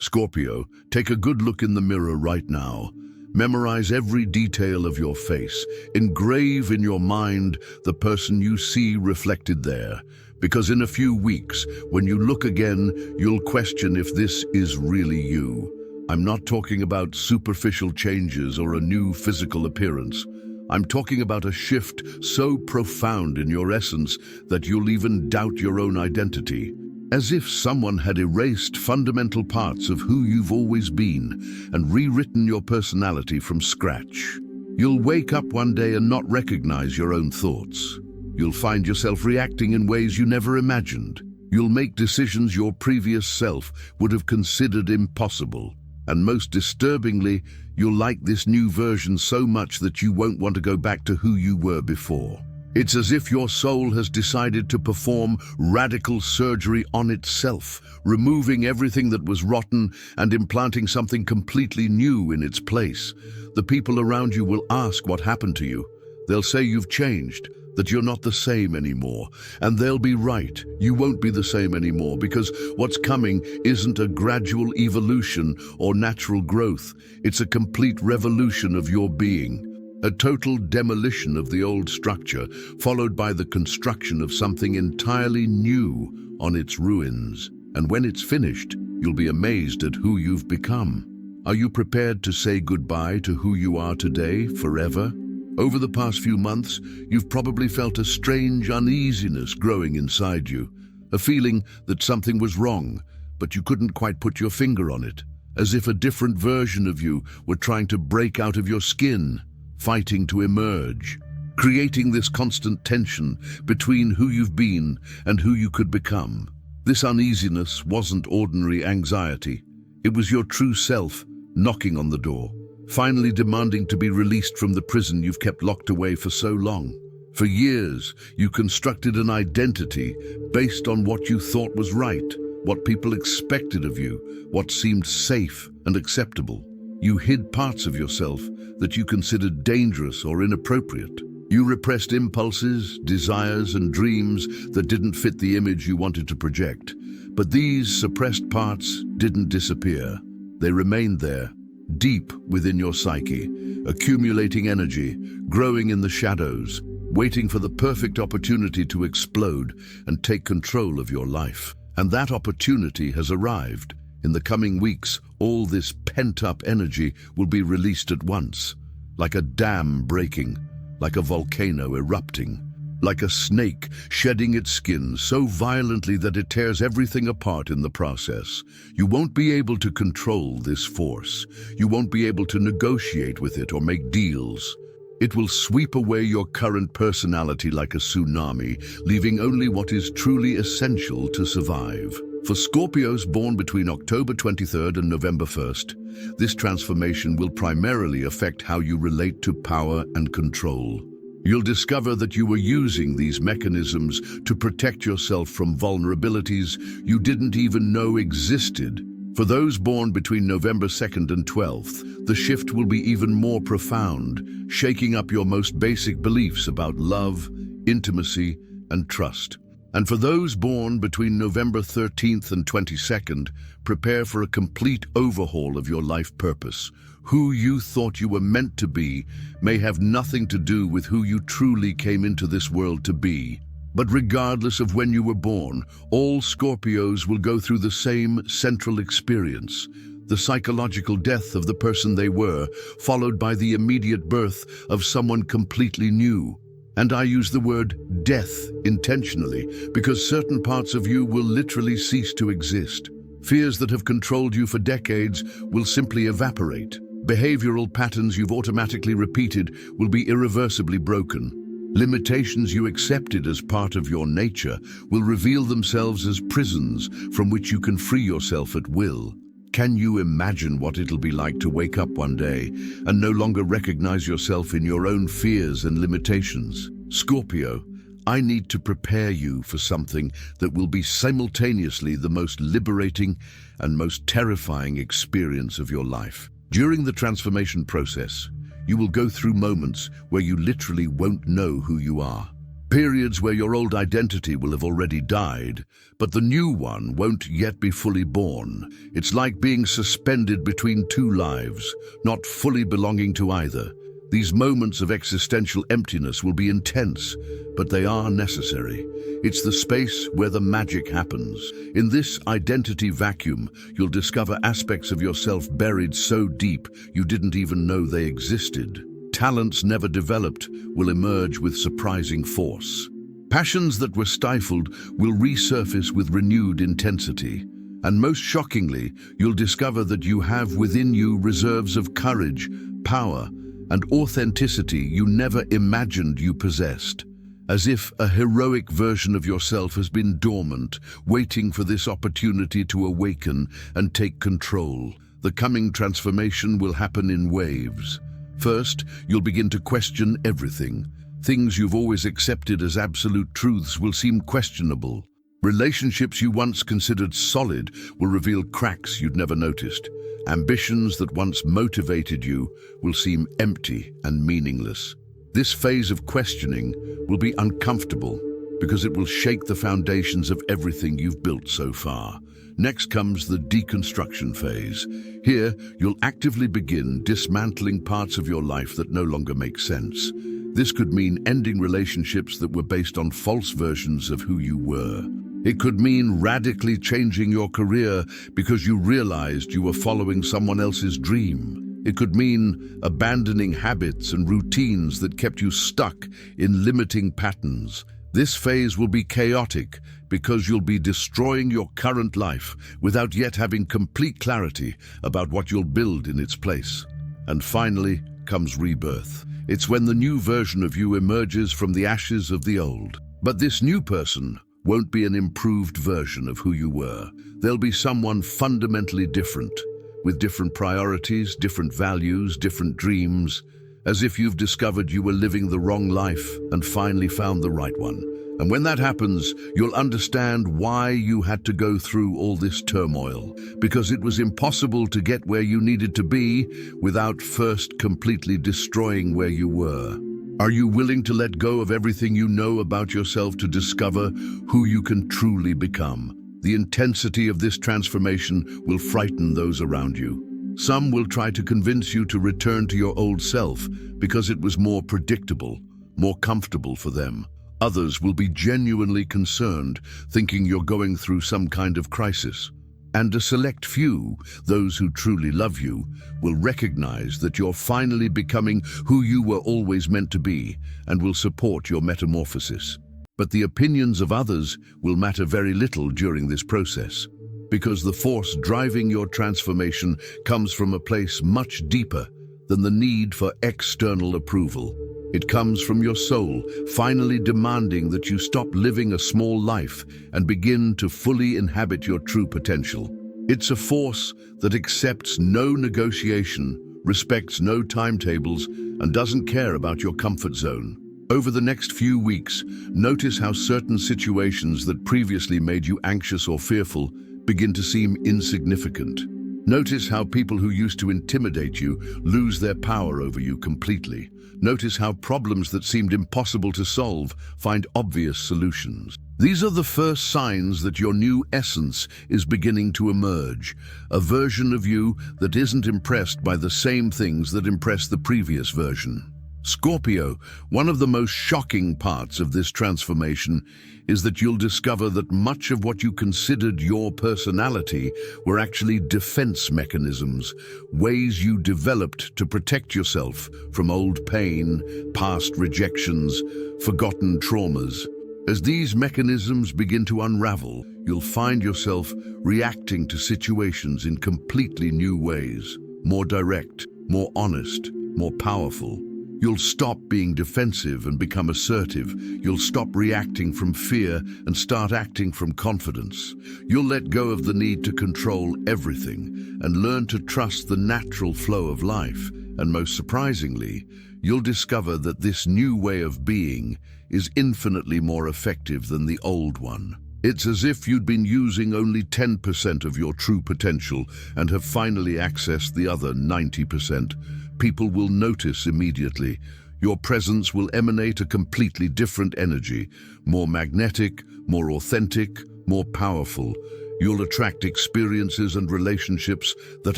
Scorpio, take a good look in the mirror right now. Memorize every detail of your face. Engrave in your mind the person you see reflected there. Because in a few weeks, when you look again, you'll question if this is really you. I'm not talking about superficial changes or a new physical appearance. I'm talking about a shift so profound in your essence that you'll even doubt your own identity. As if someone had erased fundamental parts of who you've always been and rewritten your personality from scratch. You'll wake up one day and not recognize your own thoughts. You'll find yourself reacting in ways you never imagined. You'll make decisions your previous self would have considered impossible. And most disturbingly, you'll like this new version so much that you won't want to go back to who you were before. It's as if your soul has decided to perform radical surgery on itself, removing everything that was rotten and implanting something completely new in its place. The people around you will ask what happened to you. They'll say you've changed, that you're not the same anymore. And they'll be right. You won't be the same anymore because what's coming isn't a gradual evolution or natural growth. It's a complete revolution of your being. A total demolition of the old structure, followed by the construction of something entirely new on its ruins. And when it's finished, you'll be amazed at who you've become. Are you prepared to say goodbye to who you are today forever? Over the past few months, you've probably felt a strange uneasiness growing inside you, a feeling that something was wrong, but you couldn't quite put your finger on it, as if a different version of you were trying to break out of your skin, fighting to emerge, creating this constant tension between who you've been and who you could become. This uneasiness wasn't ordinary anxiety. It was your true self knocking on the door, finally demanding to be released from the prison you've kept locked away for so long. For years, you constructed an identity based on what you thought was right, what people expected of you, what seemed safe and acceptable. You hid parts of yourself that you considered dangerous or inappropriate. You repressed impulses, desires, and dreams that didn't fit the image you wanted to project. But these suppressed parts didn't disappear. They remained there, deep within your psyche, accumulating energy, growing in the shadows, waiting for the perfect opportunity to explode and take control of your life. And that opportunity has arrived. In the coming weeks, all this pent-up energy will be released at once, like a dam breaking, like a volcano erupting, like a snake shedding its skin so violently that it tears everything apart in the process. You won't be able to control this force. You won't be able to negotiate with it or make deals. It will sweep away your current personality like a tsunami, leaving only what is truly essential to survive. For Scorpios born between October 23rd and November 1st, this transformation will primarily affect how you relate to power and control. You'll discover that you were using these mechanisms to protect yourself from vulnerabilities you didn't even know existed. For those born between November 2nd and 12th, the shift will be even more profound, shaking up your most basic beliefs about love, intimacy, and trust. And for those born between November 13th and 22nd, prepare for a complete overhaul of your life purpose. Who you thought you were meant to be may have nothing to do with who you truly came into this world to be. But regardless of when you were born, all Scorpios will go through the same central experience, the psychological death of the person they were, followed by the immediate birth of someone completely new. And I use the word death intentionally because certain parts of you will literally cease to exist. Fears that have controlled you for decades will simply evaporate. Behavioral patterns you've automatically repeated will be irreversibly broken. Limitations you accepted as part of your nature will reveal themselves as prisons from which you can free yourself at will. Can you imagine what it'll be like to wake up one day and no longer recognize yourself in your own fears and limitations? Scorpio, I need to prepare you for something that will be simultaneously the most liberating and most terrifying experience of your life. During the transformation process, you will go through moments where you literally won't know who you are. Periods where your old identity will have already died, but the new one won't yet be fully born. It's like being suspended between two lives, not fully belonging to either. These moments of existential emptiness will be intense, but they are necessary. It's the space where the magic happens. In this identity vacuum, you'll discover aspects of yourself buried so deep you didn't even know they existed. Talents never developed will emerge with surprising force. Passions that were stifled will resurface with renewed intensity. And most shockingly, you'll discover that you have within you reserves of courage, power, and authenticity you never imagined you possessed. As if a heroic version of yourself has been dormant, waiting for this opportunity to awaken and take control. The coming transformation will happen in waves. First, you'll begin to question everything. Things you've always accepted as absolute truths will seem questionable. Relationships you once considered solid will reveal cracks you'd never noticed. Ambitions that once motivated you will seem empty and meaningless. This phase of questioning will be uncomfortable because it will shake the foundations of everything you've built so far. Next comes the deconstruction phase. Here, you'll actively begin dismantling parts of your life that no longer make sense. This could mean ending relationships that were based on false versions of who you were. It could mean radically changing your career because you realized you were following someone else's dream. It could mean abandoning habits and routines that kept you stuck in limiting patterns. This phase will be chaotic because you'll be destroying your current life without yet having complete clarity about what you'll build in its place. And finally comes rebirth. It's when the new version of you emerges from the ashes of the old. But this new person won't be an improved version of who you were. They'll be someone fundamentally different, with different priorities, different values, different dreams, as if you've discovered you were living the wrong life and finally found the right one. And when that happens, you'll understand why you had to go through all this turmoil, because it was impossible to get where you needed to be without first completely destroying where you were. Are you willing to let go of everything you know about yourself to discover who you can truly become? The intensity of this transformation will frighten those around you. Some will try to convince you to return to your old self because it was more predictable, more comfortable for them. Others will be genuinely concerned, thinking you're going through some kind of crisis. And a select few, those who truly love you, will recognize that you're finally becoming who you were always meant to be and will support your metamorphosis. But the opinions of others will matter very little during this process, because the force driving your transformation comes from a place much deeper than the need for external approval. It comes from your soul, finally demanding that you stop living a small life and begin to fully inhabit your true potential. It's a force that accepts no negotiation, respects no timetables, and doesn't care about your comfort zone. Over the next few weeks, notice how certain situations that previously made you anxious or fearful begin to seem insignificant. Notice how people who used to intimidate you lose their power over you completely. Notice how problems that seemed impossible to solve find obvious solutions. These are the first signs that your new essence is beginning to emerge, a version of you that isn't impressed by the same things that impressed the previous version. Scorpio, one of the most shocking parts of this transformation is that you'll discover that much of what you considered your personality were actually defense mechanisms, ways you developed to protect yourself from old pain, past rejections, forgotten traumas. As these mechanisms begin to unravel, you'll find yourself reacting to situations in completely new ways, more direct, more honest, more powerful. You'll stop being defensive and become assertive. You'll stop reacting from fear and start acting from confidence. You'll let go of the need to control everything and learn to trust the natural flow of life. And most surprisingly, you'll discover that this new way of being is infinitely more effective than the old one. It's as if you'd been using only 10% of your true potential and have finally accessed the other 90%. People will notice immediately. Your presence will emanate a completely different energy, more magnetic, more authentic, more powerful. You'll attract experiences and relationships that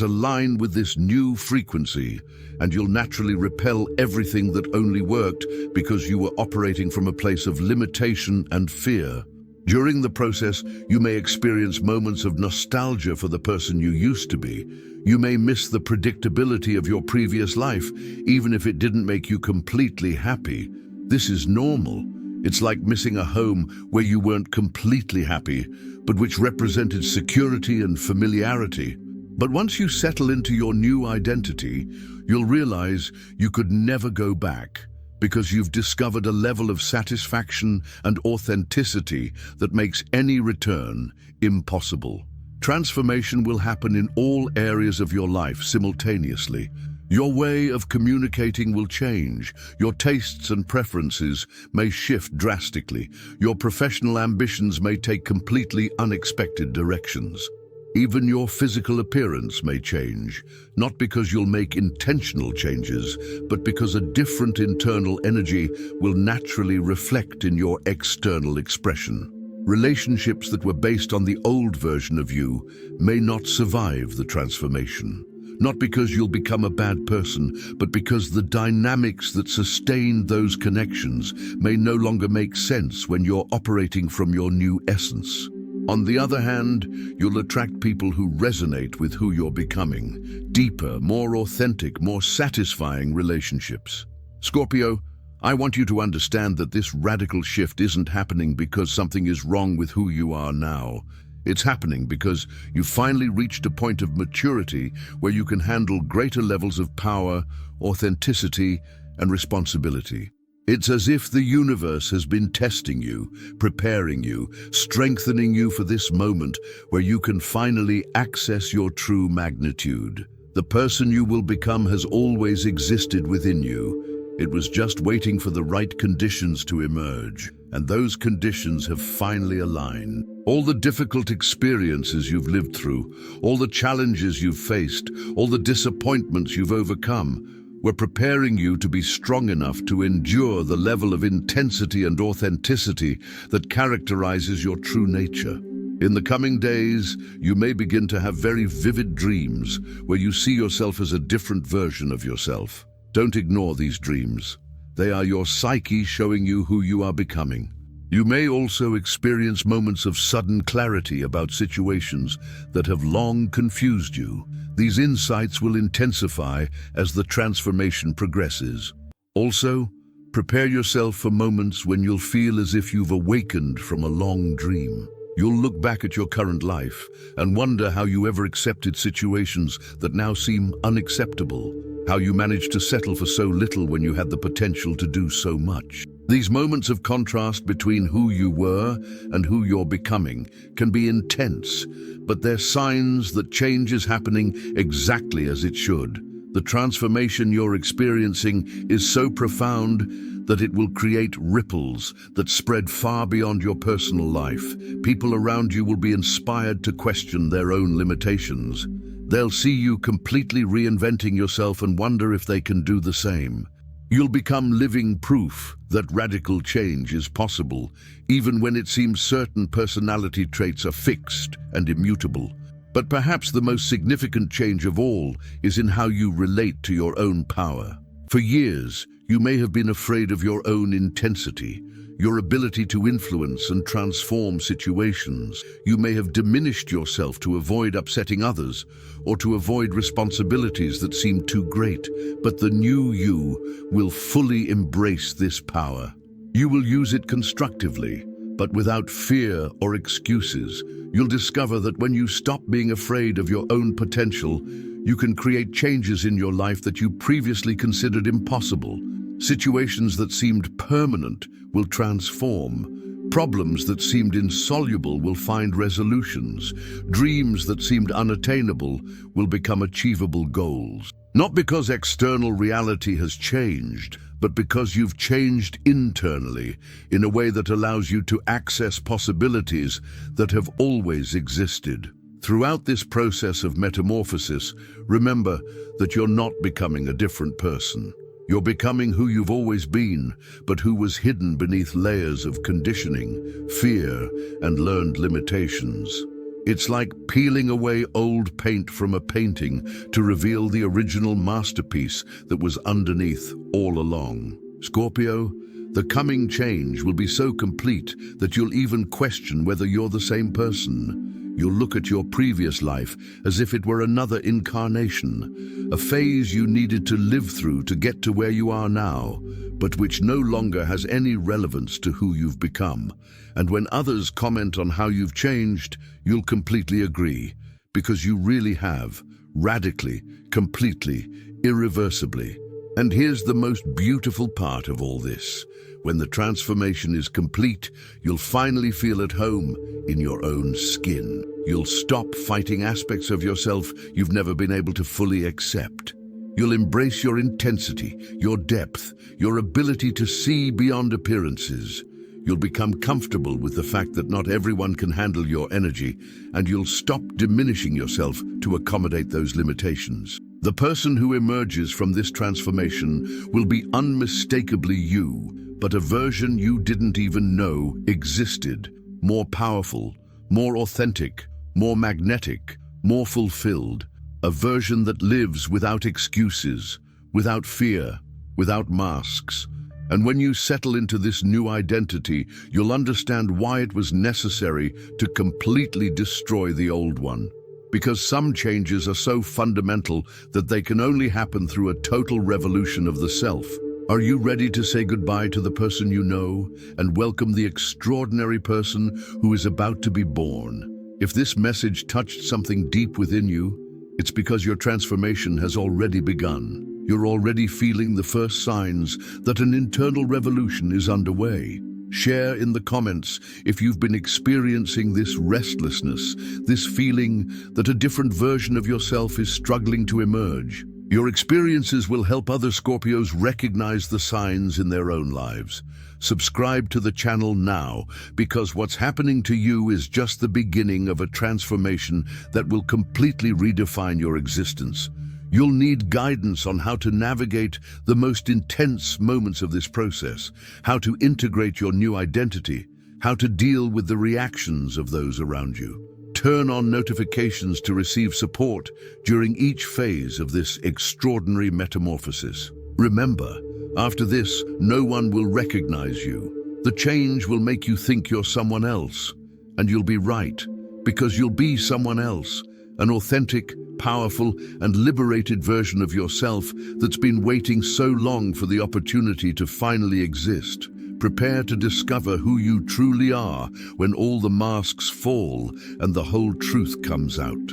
align with this new frequency, and you'll naturally repel everything that only worked because you were operating from a place of limitation and fear. During the process, you may experience moments of nostalgia for the person you used to be. You may miss the predictability of your previous life, even if it didn't make you completely happy. This is normal. It's like missing a home where you weren't completely happy, but which represented security and familiarity. But once you settle into your new identity, you'll realize you could never go back, because you've discovered a level of satisfaction and authenticity that makes any return impossible. Transformation will happen in all areas of your life simultaneously. Your way of communicating will change. Your tastes and preferences may shift drastically. Your professional ambitions may take completely unexpected directions. Even your physical appearance may change, not because you'll make intentional changes, but because a different internal energy will naturally reflect in your external expression. Relationships that were based on the old version of you may not survive the transformation. Not because you'll become a bad person, but because the dynamics that sustained those connections may no longer make sense when you're operating from your new essence. On the other hand, you'll attract people who resonate with who you're becoming. Deeper, more authentic, more satisfying relationships. Scorpio, I want you to understand that this radical shift isn't happening because something is wrong with who you are now. It's happening because you've finally reached a point of maturity where you can handle greater levels of power, authenticity, and responsibility. It's as if the universe has been testing you, preparing you, strengthening you for this moment where you can finally access your true magnitude. The person you will become has always existed within you. It was just waiting for the right conditions to emerge, and those conditions have finally aligned. All the difficult experiences you've lived through, all the challenges you've faced, all the disappointments you've overcome, were preparing you to be strong enough to endure the level of intensity and authenticity that characterizes your true nature. In the coming days, you may begin to have very vivid dreams where you see yourself as a different version of yourself. Don't ignore these dreams. They are your psyche showing you who you are becoming. You may also experience moments of sudden clarity about situations that have long confused you. These insights will intensify as the transformation progresses. Also, prepare yourself for moments when you'll feel as if you've awakened from a long dream. You'll look back at your current life and wonder how you ever accepted situations that now seem unacceptable, how you managed to settle for so little when you had the potential to do so much. These moments of contrast between who you were and who you're becoming can be intense, but they're signs that change is happening exactly as it should. The transformation you're experiencing is so profound that it will create ripples that spread far beyond your personal life. People around you will be inspired to question their own limitations. They'll see you completely reinventing yourself and wonder if they can do the same. You'll become living proof that radical change is possible, even when it seems certain personality traits are fixed and immutable. But perhaps the most significant change of all is in how you relate to your own power. For years, you may have been afraid of your own intensity, your ability to influence and transform situations. You may have diminished yourself to avoid upsetting others or to avoid responsibilities that seem too great. But the new you will fully embrace this power. You will use it constructively, but without fear or excuses. You'll discover that when you stop being afraid of your own potential, you can create changes in your life that you previously considered impossible. Situations that seemed permanent will transform. Problems that seemed insoluble will find resolutions. Dreams that seemed unattainable will become achievable goals. Not because external reality has changed, but because you've changed internally in a way that allows you to access possibilities that have always existed. Throughout this process of metamorphosis, remember that you're not becoming a different person. You're becoming who you've always been, but who was hidden beneath layers of conditioning, fear, and learned limitations. It's like peeling away old paint from a painting to reveal the original masterpiece that was underneath all along. Scorpio, the coming change will be so complete that you'll even question whether you're the same person. You'll look at your previous life as if it were another incarnation, a phase you needed to live through to get to where you are now, but which no longer has any relevance to who you've become. And when others comment on how you've changed, you'll completely agree, because you really have, radically, completely, irreversibly. And here's the most beautiful part of all this. When the transformation is complete, you'll finally feel at home in your own skin. You'll stop fighting aspects of yourself you've never been able to fully accept. You'll embrace your intensity, your depth, your ability to see beyond appearances. You'll become comfortable with the fact that not everyone can handle your energy, and you'll stop diminishing yourself to accommodate those limitations. The person who emerges from this transformation will be unmistakably you, but a version you didn't even know existed, more powerful, more authentic, more magnetic, more fulfilled, a version that lives without excuses, without fear, without masks. And when you settle into this new identity, you'll understand why it was necessary to completely destroy the old one. Because some changes are so fundamental that they can only happen through a total revolution of the self. Are you ready to say goodbye to the person you know and welcome the extraordinary person who is about to be born? If this message touched something deep within you, it's because your transformation has already begun. You're already feeling the first signs that an internal revolution is underway. Share in the comments if you've been experiencing this restlessness, this feeling that a different version of yourself is struggling to emerge. Your experiences will help other Scorpios recognize the signs in their own lives. Subscribe to the channel now, because what's happening to you is just the beginning of a transformation that will completely redefine your existence. You'll need guidance on how to navigate the most intense moments of this process, how to integrate your new identity, how to deal with the reactions of those around you. Turn on notifications to receive support during each phase of this extraordinary metamorphosis. Remember, after this, no one will recognize you. The change will make you think you're someone else, and you'll be right, because you'll be someone else, an authentic, powerful, and liberated version of yourself that's been waiting so long for the opportunity to finally exist. Prepare to discover who you truly are when all the masks fall and the whole truth comes out.